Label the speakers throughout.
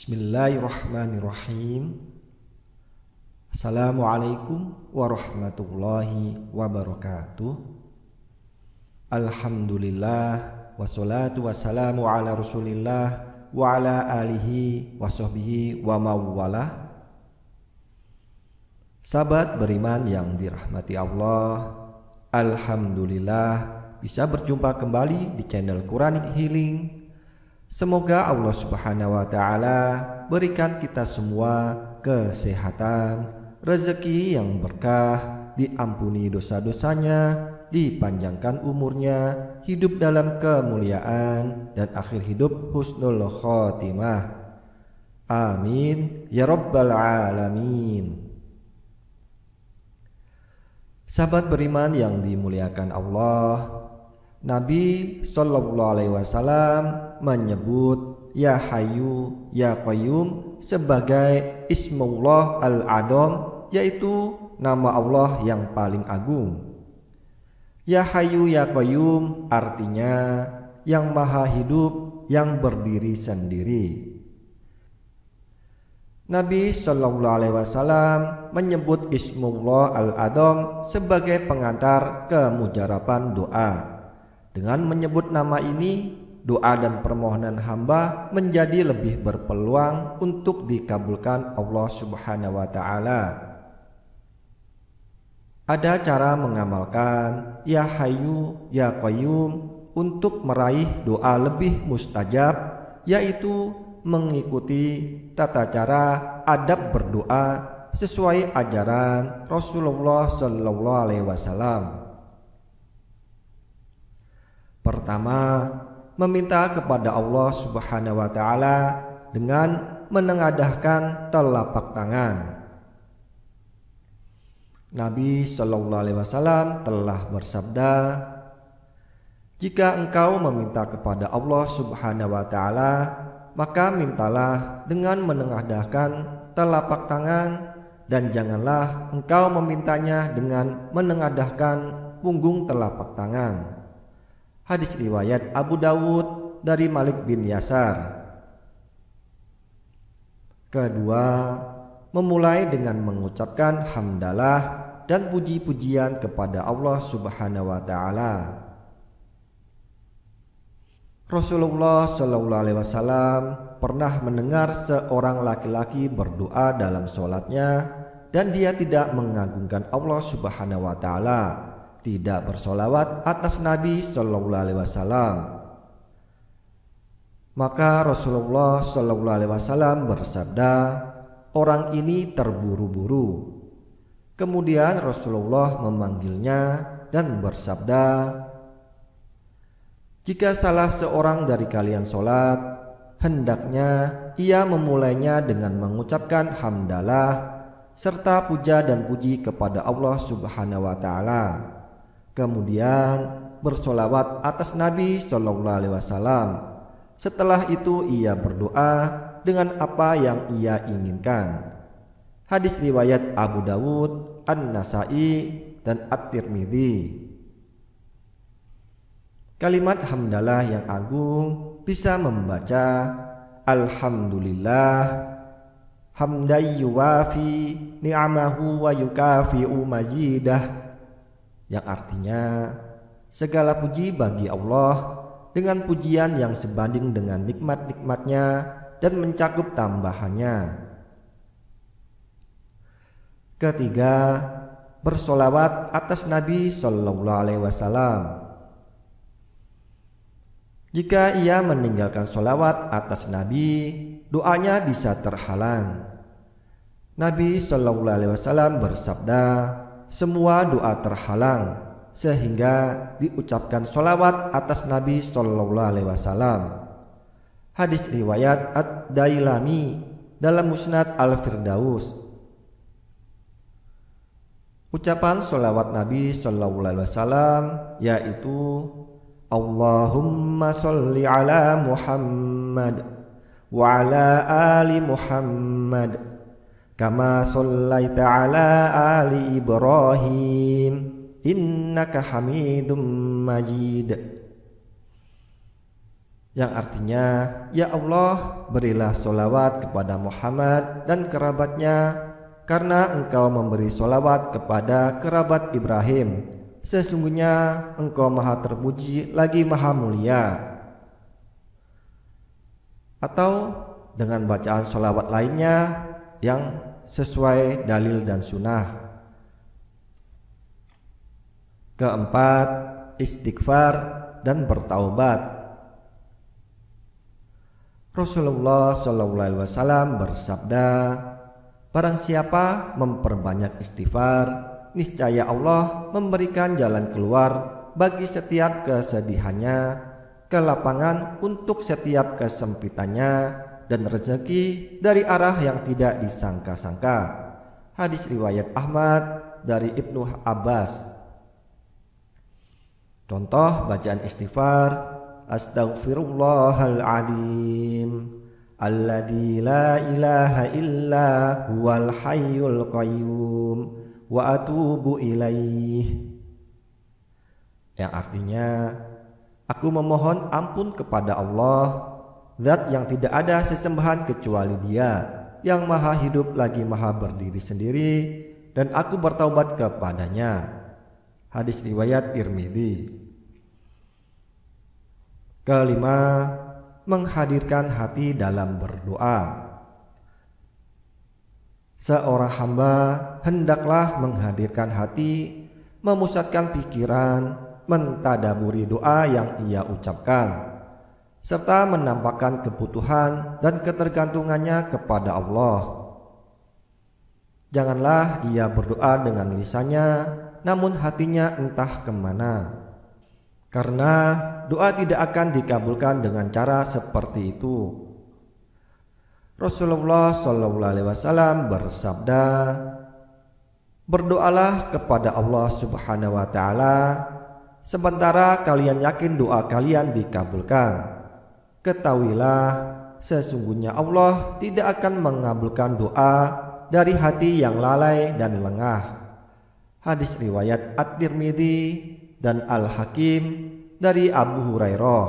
Speaker 1: Bismillahirrahmanirrahim. Assalamualaikum warahmatullahi wabarakatuh. Alhamdulillah wassalatu wassalamu ala rasulillah wa ala alihi wa sahbihi wa mawalah. Sahabat beriman yang dirahmati Allah, alhamdulillah bisa berjumpa kembali di channel Quranic Healing. Semoga Allah Subhanahu wa Ta'ala berikan kita semua kesehatan, rezeki yang berkah, diampuni dosa-dosanya, dipanjangkan umurnya, hidup dalam kemuliaan, dan akhir hidup husnul khotimah. Amin ya rabbal alamin. Sahabat beriman yang dimuliakan Allah, Nabi Shallallahu Alaihi Wasallam menyebut Ya Hayyu Ya Qayyum sebagai Ismullah Al-Adham, yaitu nama Allah yang paling agung. Ya Hayyu Ya Qayyum artinya yang maha hidup, yang berdiri sendiri. Nabi Shallallahu Alaihi Wasallam menyebut Ismullah Al-Adham sebagai pengantar kemujaraban doa. Dengan menyebut nama ini, doa dan permohonan hamba menjadi lebih berpeluang untuk dikabulkan Allah Subhanahu wa Ta'ala. Ada cara mengamalkan Ya Hayyu Ya Qayyum untuk meraih doa lebih mustajab, yaitu mengikuti tata cara adab berdoa sesuai ajaran Rasulullah Sallallahu Alaihi Wasallam. Pertama, meminta kepada Allah Subhanahu wa Ta'ala dengan menengadahkan telapak tangan. Nabi Shallallahu Alaihi Wasallam telah bersabda, "Jika engkau meminta kepada Allah Subhanahu wa Ta'ala, maka mintalah dengan menengadahkan telapak tangan, dan janganlah engkau memintanya dengan menengadahkan punggung telapak tangan." Hadis riwayat Abu Dawud dari Malik bin Yasar. Kedua, memulai dengan mengucapkan hamdalah dan puji-pujian kepada Allah Subhanahu wa Ta'ala. Rasulullah Shallallahu Alaihi Wasallam pernah mendengar seorang laki-laki berdoa dalam sholatnya, dan dia tidak mengagungkan Allah Subhanahu wa Ta'ala, tidak bersolawat atas Nabi Shallallahu Alaihi Wasallam. Maka Rasulullah Shallallahu Alaihi Wasallam bersabda, "Orang ini terburu-buru." Kemudian Rasulullah memanggilnya dan bersabda, "Jika salah seorang dari kalian sholat, hendaknya ia memulainya dengan mengucapkan hamdalah serta puja dan puji kepada Allah Subhanahu wa Ta'ala. Kemudian bersolawat atas Nabi Shallallahu Alaihi Wasallam. Setelah itu ia berdoa dengan apa yang ia inginkan." Hadis riwayat Abu Dawud, An-Nasai, dan At-Tirmidzi. Kalimat hamdalah yang agung bisa membaca Alhamdulillah hamdan yuwafi ni'amahu wa yukafi'u mazidah, yang artinya segala puji bagi Allah dengan pujian yang sebanding dengan nikmat-nikmatnya dan mencakup tambahannya. Ketiga, bersolawat atas Nabi Shallallahu Alaihi Wasallam. Jika ia meninggalkan solawat atas Nabi, doanya bisa terhalang. Nabi Shallallahu Alaihi Wasallam bersabda, "Semua doa terhalang sehingga diucapkan solawat atas Nabi Shallallahu Alaihi Wasallam." Hadis riwayat Ad-Dailami dalam Musnad Al-Firdaus. Ucapan solawat Nabi Shallallahu Alaihi Wasallam yaitu Allahumma sholli ala Muhammad wa ala ali Muhammad kama shollaita ala ali Ibrahim innaka Hamidum Majid, yang artinya, ya Allah, berilah sholawat kepada Muhammad dan kerabatnya, karena engkau memberi sholawat kepada kerabat Ibrahim. Sesungguhnya engkau maha terpuji lagi maha mulia. Atau dengan bacaan sholawat lainnya yang sesuai dalil dan sunnah. Keempat, istighfar dan bertaubat. Rasulullah SAW bersabda, barang siapa memperbanyak istighfar, niscaya Allah memberikan jalan keluar bagi setiap kesedihannya, kelapangan untuk setiap kesempitannya, dan rezeki dari arah yang tidak disangka-sangka. Hadis riwayat Ahmad dari Ibnu Abbas. Contoh bacaan istighfar: Astaghfirullahaladzim alladzi la ilaha illa huwal hayyul qayyum wa atubu ilaih. Yang artinya, aku memohon ampun kepada Allah, zat yang tidak ada sesembahan kecuali Dia, yang maha hidup lagi maha berdiri sendiri, dan aku bertaubat kepadanya. Hadis riwayat Tirmidzi. Kelima, menghadirkan hati dalam berdoa. Seorang hamba hendaklah menghadirkan hati, memusatkan pikiran, mentadaburi doa yang ia ucapkan, serta menampakkan kebutuhan dan ketergantungannya kepada Allah. Janganlah ia berdoa dengan lisannya, namun hatinya entah kemana, karena doa tidak akan dikabulkan dengan cara seperti itu. Rasulullah SAW bersabda, berdoalah kepada Allah Subhanahu wa Ta'ala sementara kalian yakin doa kalian dikabulkan. Ketahuilah, sesungguhnya Allah tidak akan mengabulkan doa dari hati yang lalai dan lengah. Hadis riwayat At-Tirmidzi dan Al-Hakim dari Abu Hurairah.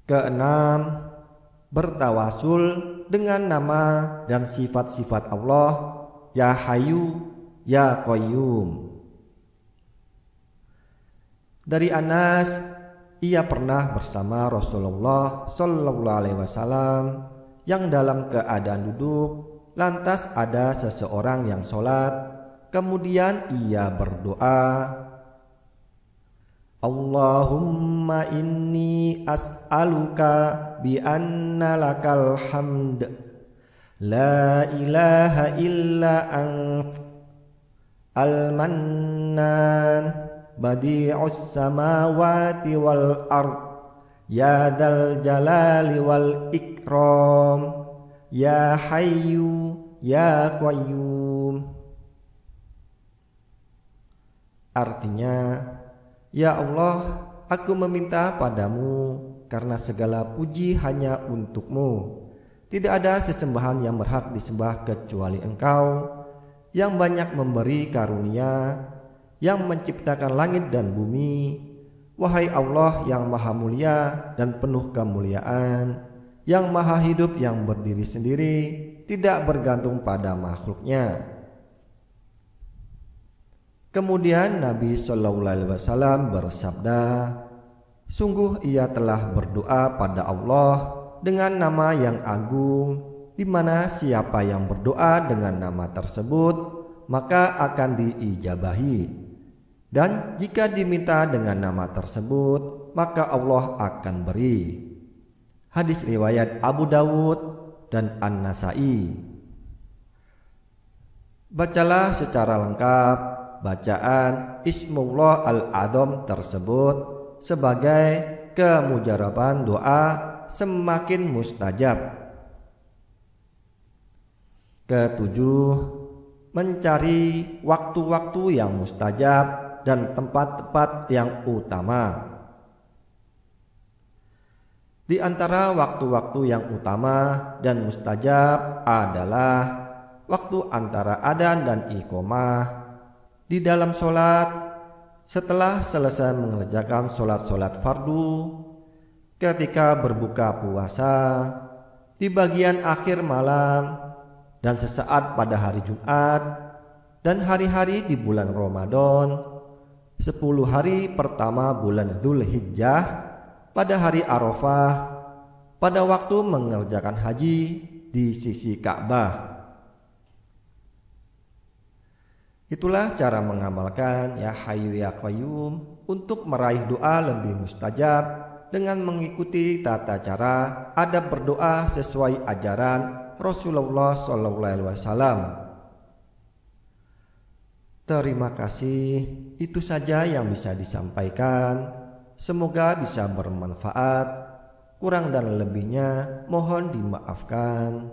Speaker 1: Keenam, bertawasul dengan nama dan sifat-sifat Allah, Ya Hayyu, Ya Qayyum. Dari Anas, ia pernah bersama Rasulullah SAW yang dalam keadaan duduk. Lantas ada seseorang yang sholat, kemudian ia berdoa, Allahumma inni as'aluka bi anna lakal hamd la ilaha illa ant al-mannan badi'us samawati wal ard ya dzal jalali wal ikram ya hayyu ya qayyum. Artinya, ya Allah, aku meminta padamu karena segala puji hanya untukmu. Tidak ada sesembahan yang berhak disembah kecuali Engkau, yang banyak memberi karunia, yang menciptakan langit dan bumi. Wahai Allah yang maha mulia dan penuh kemuliaan, yang maha hidup yang berdiri sendiri, tidak bergantung pada makhluknya. Kemudian Nabi SAW bersabda, sungguh ia telah berdoa pada Allah dengan nama yang agung, di mana siapa yang berdoa dengan nama tersebut maka akan diijabahi, dan jika diminta dengan nama tersebut maka Allah akan beri. Hadis riwayat Abu Dawud dan An-Nasai. Bacalah secara lengkap bacaan Ismullah Al-A'zam tersebut sebagai kemujaraban doa semakin mustajab. Ketujuh, mencari waktu-waktu yang mustajab dan tempat-tempat yang utama. Di antara waktu-waktu yang utama dan mustajab adalah waktu antara adzan dan iqamah, di dalam sholat, setelah selesai mengerjakan sholat-sholat fardu, ketika berbuka puasa, di bagian akhir malam, dan sesaat pada hari Jumat, dan hari-hari di bulan Ramadan, 10 hari pertama bulan Dzulhijjah, pada hari Arafah, pada waktu mengerjakan haji di sisi Ka'bah. Itulah cara mengamalkan Ya Hayyu Ya Qayyum untuk meraih doa lebih mustajab dengan mengikuti tata cara adab berdoa sesuai ajaran Rasulullah SAW. Terima kasih, itu saja yang bisa disampaikan. Semoga bisa bermanfaat. Kurang dan lebihnya mohon dimaafkan.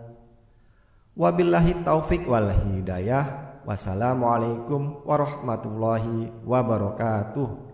Speaker 1: Wabillahi taufik wal hidayah. Wassalamualaikum warahmatullahi wabarakatuh.